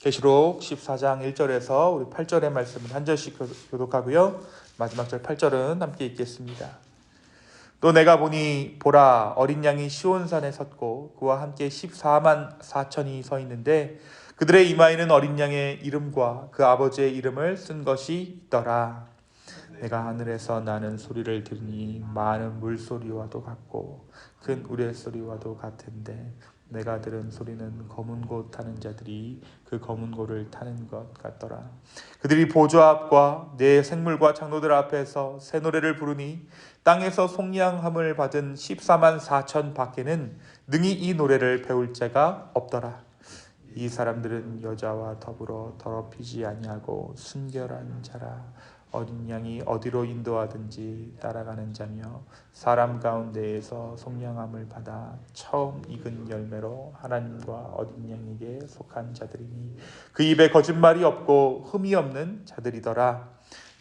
계시록 14장 1절에서 우리 8절의 말씀을 한 절씩 교독하고요. 마지막 절 8절은 함께 읽겠습니다. 또 내가 보니 보라 어린 양이 시온산에 섰고 그와 함께 14만 4천이 서 있는데 그들의 이마에는 어린 양의 이름과 그 아버지의 이름을 쓴 것이 있더라. 내가 하늘에서 나는 소리를 들으니 많은 물소리와도 같고 큰 우레소리와도 같은데 내가 들은 소리는 검은 고 타는 자들이 그 검은 고를 타는 것 같더라. 그들이 보좌 앞과 내 생물과 장로들 앞에서 새 노래를 부르니 땅에서 속량함을 받은 14만 4천 밖에는 능히 이 노래를 배울 자가 없더라. 이 사람들은 여자와 더불어 더럽히지 아니하고 순결한 자라. 어린 양이 어디로 인도하든지 따라가는 자며 사람 가운데에서 속량함을 받아 처음 익은 열매로 하나님과 어린 양에게 속한 자들이니 그 입에 거짓말이 없고 흠이 없는 자들이더라.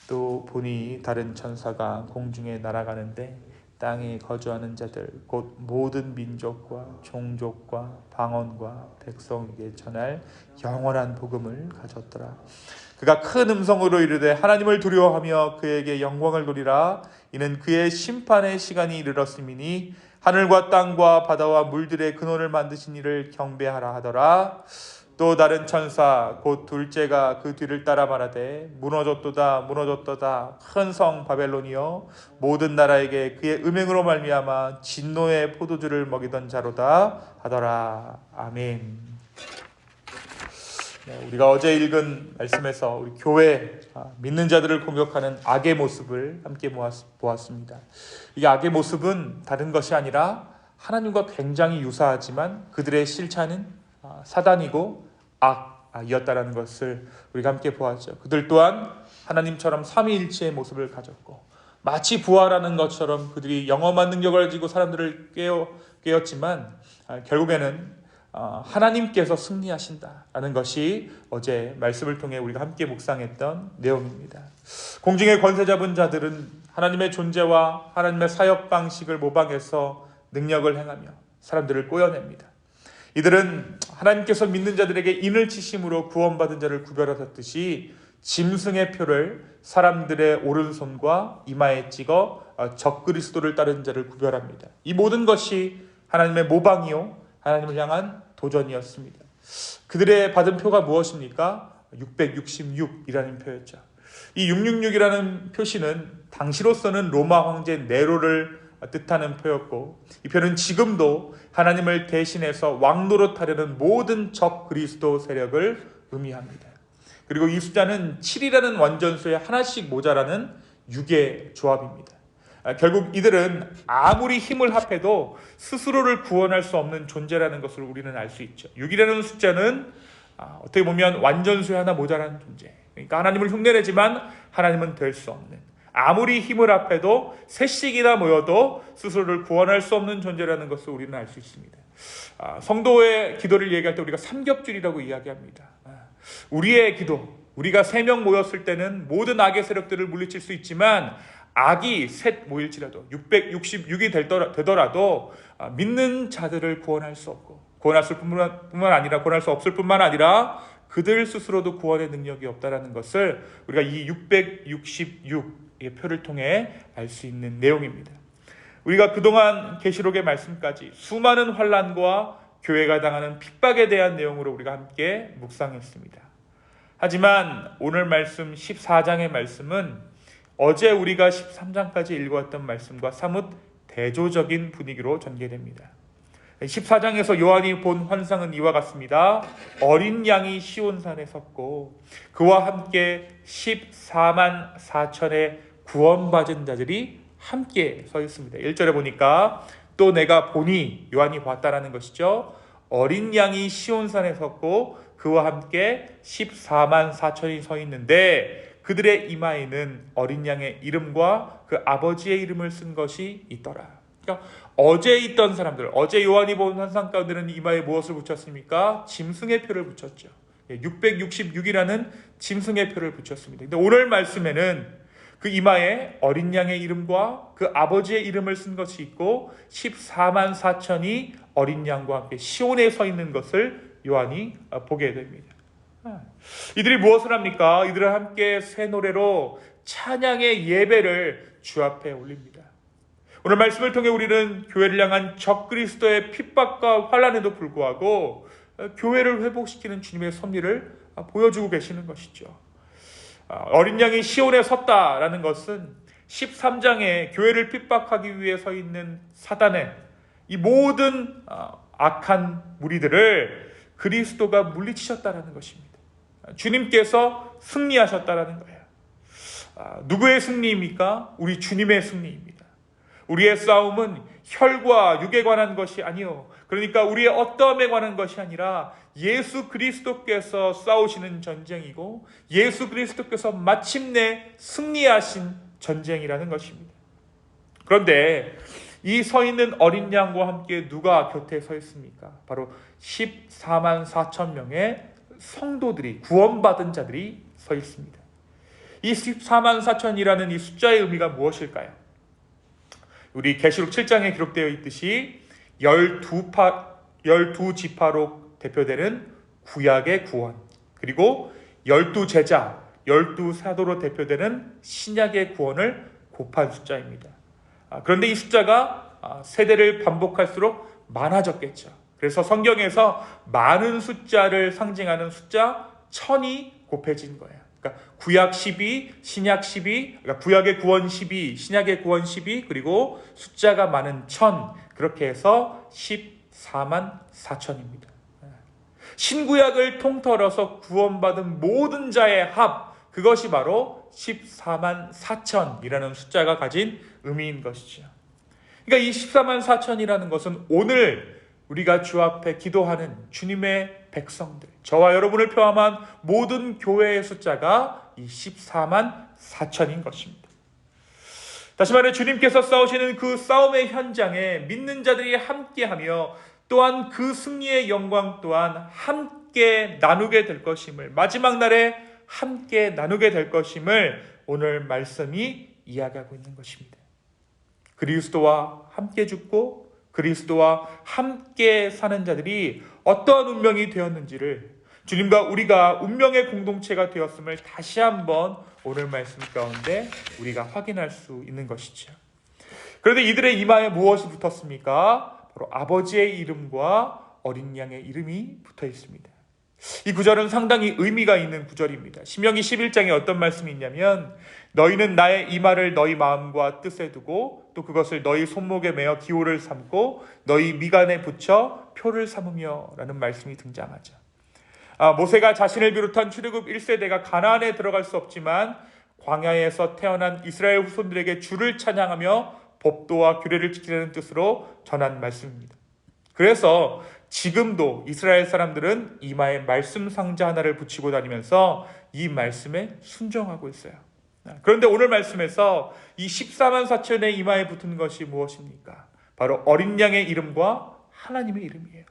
또 보니 다른 천사가 공중에 날아가는데 땅에 거주하는 자들 곧 모든 민족과 종족과 방언과 백성에게 전할 영원한 복음을 가졌더라. 그가 큰 음성으로 이르되 하나님을 두려워하며 그에게 영광을 돌리라. 이는 그의 심판의 시간이 이르렀음이니 하늘과 땅과 바다와 물들의 근원을 만드신 이를 경배하라 하더라. 또 다른 천사 곧 둘째가 그 뒤를 따라 말하되 무너졌도다 무너졌도다 큰 성 바벨론이여 모든 나라에게 그의 음행으로 말미암아 진노의 포도주를 먹이던 자로다 하더라. 아멘. 우리가 어제 읽은 말씀에서 우리 교회 믿는 자들을 공격하는 악의 모습을 함께 보았습니다. 이 악의 모습은 다른 것이 아니라 하나님과 굉장히 유사하지만 그들의 실체는 사단이고 악이었다라는 것을 우리가 함께 보았죠. 그들 또한 하나님처럼 삼위일체의 모습을 가졌고 마치 부활하는 것처럼 그들이 영험한 능력을 가지고 사람들을 깨웠지만 결국에는 하나님께서 승리하신다라는 것이 어제 말씀을 통해 우리가 함께 묵상했던 내용입니다. 공중의 권세 잡은 자들은 하나님의 존재와 하나님의 사역 방식을 모방해서 능력을 행하며 사람들을 꼬여냅니다. 이들은 하나님께서 믿는 자들에게 인을 치심으로 구원받은 자를 구별하셨듯이 짐승의 표를 사람들의 오른손과 이마에 찍어 적그리스도를 따르는 자를 구별합니다. 이 모든 것이 하나님의 모방이요 하나님을 향한 도전이었습니다. 그들의 받은 표가 무엇입니까? 666이라는 표였죠. 이 666이라는 표시는 당시로서는 로마 황제 네로를 뜻하는 표였고 이 표는 지금도 하나님을 대신해서 왕노릇하려는 모든 적 그리스도 세력을 의미합니다. 그리고 이 숫자는 7이라는 원전수에 하나씩 모자라는 6의 조합입니다. 결국 이들은 아무리 힘을 합해도 스스로를 구원할 수 없는 존재라는 것을 우리는 알 수 있죠. 6이라는 숫자는 어떻게 보면 완전수에 하나 모자라는 존재. 그러니까 하나님을 흉내내지만 하나님은 될 수 없는, 아무리 힘을 합해도 셋씩이나 모여도 스스로를 구원할 수 없는 존재라는 것을 우리는 알 수 있습니다. 성도의 기도를 얘기할 때 우리가 삼겹줄이라고 이야기합니다. 우리의 기도, 우리가 3명 모였을 때는 모든 악의 세력들을 물리칠 수 있지만 악이 셋 모일지라도 666이 되더라도 믿는 자들을 구원할 수 없고 구원할 수 없을 뿐만 아니라 그들 스스로도 구원의 능력이 없다라는 것을 우리가 이 666의 표를 통해 알 수 있는 내용입니다. 우리가 그동안 계시록의 말씀까지 수많은 환난과 교회가 당하는 핍박에 대한 내용으로 우리가 함께 묵상했습니다. 하지만 오늘 말씀 14장의 말씀은 어제 우리가 13장까지 읽어왔던 말씀과 사뭇 대조적인 분위기로 전개됩니다. 14장에서 요한이 본 환상은 이와 같습니다. 어린 양이 시온산에 섰고 그와 함께 14만 4천의 구원받은 자들이 함께 서 있습니다. 1절에 보니까 또 내가 보니, 요한이 봤다라는 것이죠. 어린 양이 시온산에 섰고 그와 함께 14만 4천이 서 있는데 그들의 이마에는 어린 양의 이름과 그 아버지의 이름을 쓴 것이 있더라. 그러니까 어제 있던 사람들, 어제 요한이 본 환상 가운데는 이마에 무엇을 붙였습니까? 짐승의 표를 붙였죠. 666이라는 짐승의 표를 붙였습니다. 근데 오늘 말씀에는 그 이마에 어린 양의 이름과 그 아버지의 이름을 쓴 것이 있고 14만 4천이 어린 양과 함께 시온에 서 있는 것을 요한이 보게 됩니다. 이들이 무엇을 합니까? 이들은 함께 새 노래로 찬양의 예배를 주 앞에 올립니다. 오늘 말씀을 통해 우리는 교회를 향한 적그리스도의 핍박과 환난에도 불구하고 교회를 회복시키는 주님의 섭리를 보여주고 계시는 것이죠. 어린 양이 시온에 섰다라는 것은 13장에 교회를 핍박하기 위해 서 있는 사단의 이 모든 악한 무리들을 그리스도가 물리치셨다라는 것입니다. 주님께서 승리하셨다라는 거예요. 누구의 승리입니까? 우리 주님의 승리입니다. 우리의 싸움은 혈과 육에 관한 것이 아니요, 그러니까 우리의 어떠함에 관한 것이 아니라 예수 그리스도께서 싸우시는 전쟁이고 예수 그리스도께서 마침내 승리하신 전쟁이라는 것입니다. 그런데 이 서 있는 어린 양과 함께 누가 곁에 서 있습니까? 바로 14만 4천 명의 성도들이, 구원받은 자들이 서 있습니다. 이 14만 4천이라는 이 숫자의 의미가 무엇일까요? 우리 계시록 7장에 기록되어 있듯이 12지파로 대표되는 구약의 구원, 그리고 12제자, 12사도로 대표되는 신약의 구원을 곱한 숫자입니다. 그런데 이 숫자가 세대를 반복할수록 많아졌겠죠. 그래서 성경에서 많은 숫자를 상징하는 숫자 1000이 곱해진 거예요. 그러니까 구약 12, 신약 12, 그러니까 구약의 구원 12, 신약의 구원 12, 그리고 숫자가 많은 1000, 그렇게 해서 14만 4천입니다. 신구약을 통틀어서 구원받은 모든 자의 합, 그것이 바로 14만 4천이라는 숫자가 가진 의미인 것이죠. 그러니까 이 14만 4천이라는 것은 오늘 우리가 주 앞에 기도하는 주님의 백성들, 저와 여러분을 포함한 모든 교회의 숫자가 이 14만 4천인 것입니다. 다시 말해 주님께서 싸우시는 그 싸움의 현장에 믿는 자들이 함께하며 또한 그 승리의 영광 또한 함께 나누게 될 것임을, 마지막 날에 함께 나누게 될 것임을 오늘 말씀이 이야기하고 있는 것입니다. 그리스도와 함께 죽고 그리스도와 함께 사는 자들이 어떠한 운명이 되었는지를, 주님과 우리가 운명의 공동체가 되었음을 다시 한번 오늘 말씀 가운데 우리가 확인할 수 있는 것이죠. 그런데 이들의 이마에 무엇이 붙었습니까? 바로 아버지의 이름과 어린 양의 이름이 붙어 있습니다. 이 구절은 상당히 의미가 있는 구절입니다. 신명기 11장에 어떤 말씀이 있냐면, 너희는 나의 이마를 너희 마음과 뜻에 두고 또 그것을 너희 손목에 매어 기호를 삼고 너희 미간에 붙여 표를 삼으며 라는 말씀이 등장하죠. 모세가 자신을 비롯한 출애굽 1세대가 가나안에 들어갈 수 없지만 광야에서 태어난 이스라엘 후손들에게 주를 찬양하며 법도와 규례를 지키려는 뜻으로 전한 말씀입니다. 그래서 지금도 이스라엘 사람들은 이마에 말씀 상자 하나를 붙이고 다니면서 이 말씀에 순종하고 있어요. 그런데 오늘 말씀에서 이 14만 4천의 이마에 붙은 것이 무엇입니까? 바로 어린 양의 이름과 하나님의 이름이에요.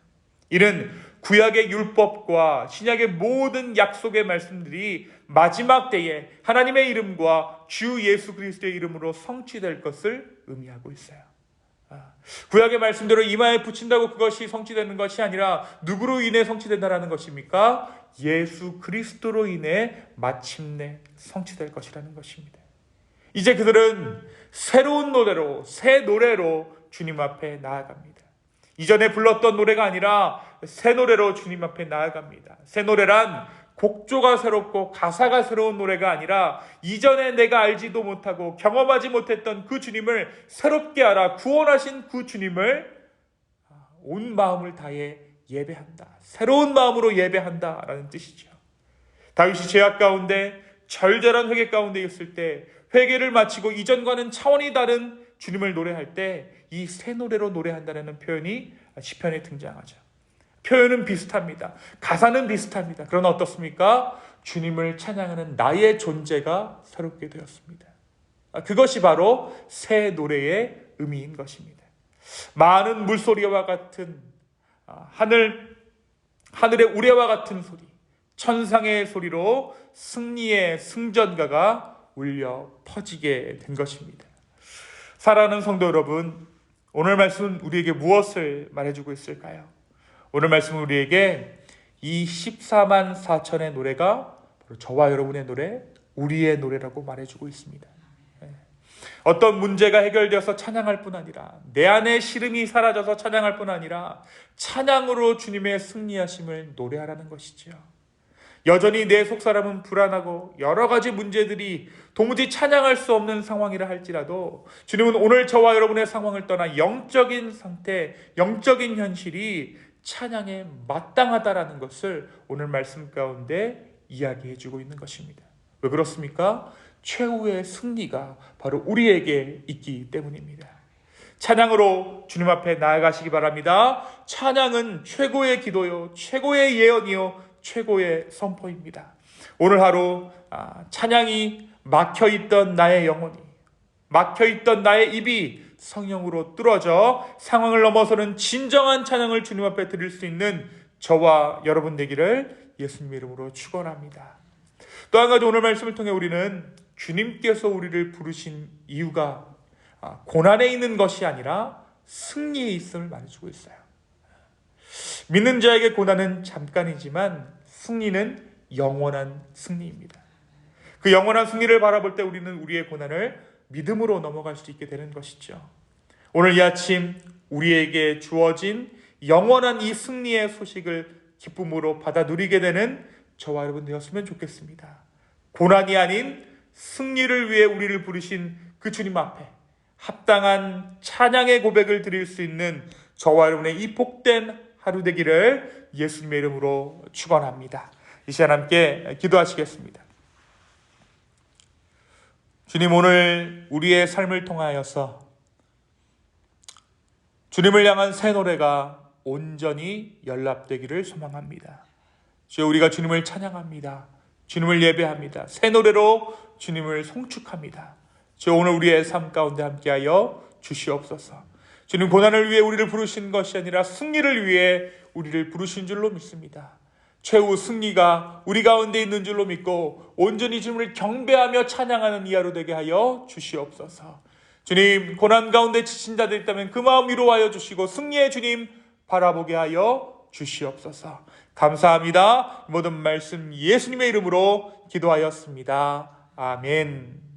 이는 구약의 율법과 신약의 모든 약속의 말씀들이 마지막 때에 하나님의 이름과 주 예수 그리스도의 이름으로 성취될 것을 의미하고 있어요. 구약의 말씀대로 이마에 붙인다고 그것이 성취되는 것이 아니라 누구로 인해 성취된다라는 것입니까? 예수 그리스도로 인해 마침내 성취될 것이라는 것입니다. 이제 그들은 새로운 노래로, 새 노래로 주님 앞에 나아갑니다. 이전에 불렀던 노래가 아니라 새 노래로 주님 앞에 나아갑니다. 새 노래란 곡조가 새롭고 가사가 새로운 노래가 아니라 이전에 내가 알지도 못하고 경험하지 못했던 그 주님을 새롭게 알아 구원하신 그 주님을 온 마음을 다해 예배한다. 새로운 마음으로 예배한다라는 뜻이죠. 다윗이 죄악 가운데 절절한 회개 가운데 있을 때 회개를 마치고 이전과는 차원이 다른 주님을 노래할 때 이 새 노래로 노래한다는 표현이 시편에 등장하죠. 표현은 비슷합니다. 가사는 비슷합니다. 그러나 어떻습니까? 주님을 찬양하는 나의 존재가 새롭게 되었습니다. 그것이 바로 새 노래의 의미인 것입니다. 많은 물소리와 같은 하늘의 우레와 같은 소리, 천상의 소리로 승리의 승전가가 울려 퍼지게 된 것입니다. 사랑하는 성도 여러분, 오늘 말씀은 우리에게 무엇을 말해주고 있을까요? 오늘 말씀은 우리에게 이 14만 4천의 노래가 바로 저와 여러분의 노래, 우리의 노래라고 말해주고 있습니다. 어떤 문제가 해결되어서 찬양할 뿐 아니라 내 안의 시름이 사라져서 찬양할 뿐 아니라 찬양으로 주님의 승리하심을 노래하라는 것이지요. 여전히 내 속사람은 불안하고 여러 가지 문제들이 도무지 찬양할 수 없는 상황이라 할지라도 주님은 오늘 저와 여러분의 상황을 떠나 영적인 상태, 영적인 현실이 찬양에 마땅하다라는 것을 오늘 말씀 가운데 이야기해 주고 있는 것입니다. 왜 그렇습니까? 최후의 승리가 바로 우리에게 있기 때문입니다. 찬양으로 주님 앞에 나아가시기 바랍니다. 찬양은 최고의 기도요, 최고의 예언이요, 최고의 선포입니다. 오늘 하루 찬양이 막혀있던 나의 영혼이, 막혀있던 나의 입이 성령으로 뚫어져 상황을 넘어서는 진정한 찬양을 주님 앞에 드릴 수 있는 저와 여러분 되기를 예수님의 이름으로 축원합니다. 또 한 가지 오늘 말씀을 통해 우리는 주님께서 우리를 부르신 이유가 고난에 있는 것이 아니라 승리에 있음을 말해주고 있어요. 믿는 자에게 고난은 잠깐이지만 승리는 영원한 승리입니다. 그 영원한 승리를 바라볼 때 우리는 우리의 고난을 믿음으로 넘어갈 수 있게 되는 것이죠. 오늘 이 아침 우리에게 주어진 영원한 이 승리의 소식을 기쁨으로 받아 누리게 되는 저와 여러분 되었으면 좋겠습니다. 고난이 아닌 승리를 위해 우리를 부르신 그 주님 앞에 합당한 찬양의 고백을 드릴 수 있는 저와 여러분의 이 복된 하루 되기를 예수님의 이름으로 축원합니다. 이 시간 함께 기도하시겠습니다. 주님, 오늘 우리의 삶을 통하여서 주님을 향한 새 노래가 온전히 연락되기를 소망합니다. 주여, 우리가 주님을 찬양합니다. 주님을 예배합니다. 새 노래로 주님을 송축합니다. 주여, 오늘 우리의 삶 가운데 함께하여 주시옵소서. 주님, 고난을 위해 우리를 부르신 것이 아니라 승리를 위해 우리를 부르신 줄로 믿습니다. 최후 승리가 우리 가운데 있는 줄로 믿고 온전히 주님을 경배하며 찬양하는 이 하루 되게 하여 주시옵소서. 주님, 고난 가운데 지친 자들 있다면 그 마음 위로하여 주시고 승리의 주님 바라보게 하여 주시옵소서. 감사합니다. 모든 말씀 예수님의 이름으로 기도하였습니다. 아멘.